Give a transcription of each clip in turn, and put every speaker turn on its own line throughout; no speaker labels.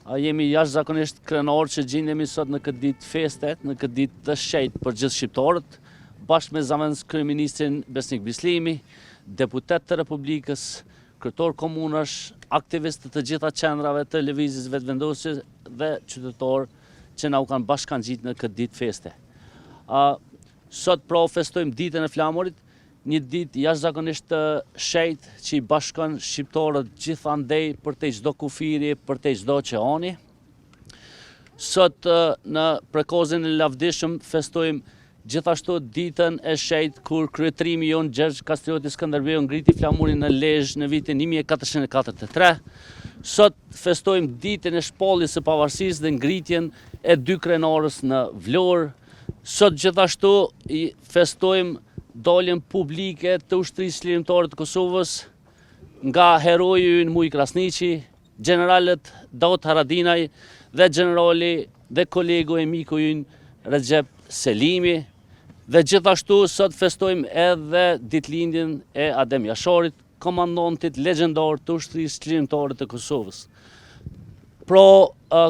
Jemi jashtëzakonisht krenar që gjendemi sot në këtë ditë feste, në këtë ditë të shenjtë për gjithë shqiptarët, bashkë me zëvendës kryeministrin Besnik Bislimi, deputet të Republikës, kryetor komunash, aktivistë të gjitha qendrave të lëvizjes vetëvendosje dhe qytetarë që na u kanë bashkangjitur në këtë ditë feste. Sot pra festojmë ditën e flamurit, një ditë jashtëzakonisht të shenjtë që i bashkon shqiptarët gjithandej përtej çdo kufiri, përtej çdo qeani. Sot në prekozin e lavdishëm festojmë gjithashtu ditën e shenjtë kur kryetrimi jon Gjergj Kastrioti Skënderbeu ngriti flamurin në Lezhë në vitin 1443. Sot festojmë ditën e shpalljes së pavarësisë dhe ngritjen e 2 krenarës në Vlorë. Sot gjithashtu i festojmë daljen publike të ushtrisë lirimtare të Kosovës nga heroi ynë Muj Krasniqi, generalët Davut Haradinaj dhe generali dhe kolegu e miku ynë Recep Selimi. Dhe gjithashtu sot festojmë edhe ditëlindjen e Adem Jasharit, komandantit legjendar të ushtrisë lirimtare të Kosovës. Pra,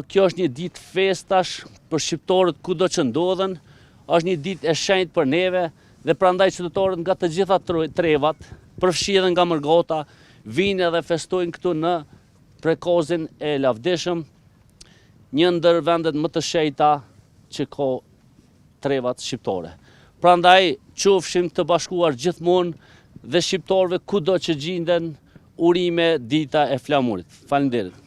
kjo është një ditë festash për shqiptarët kudo që ndodhen, është një ditë e shenjtë për neve, dhe prandaj qytetarët nga të gjitha trevat, përfshi edhe nga Mërgata, vinë edhe festojnë këtu në prekozin e lavdishëm, një ndër vendet më të shenjta që ka trevat shqiptare. Prandaj qofshim të bashkuar gjithmonë dhe shqiptarëve kudo që gjenden urime dita e flamurit. Faleminderit.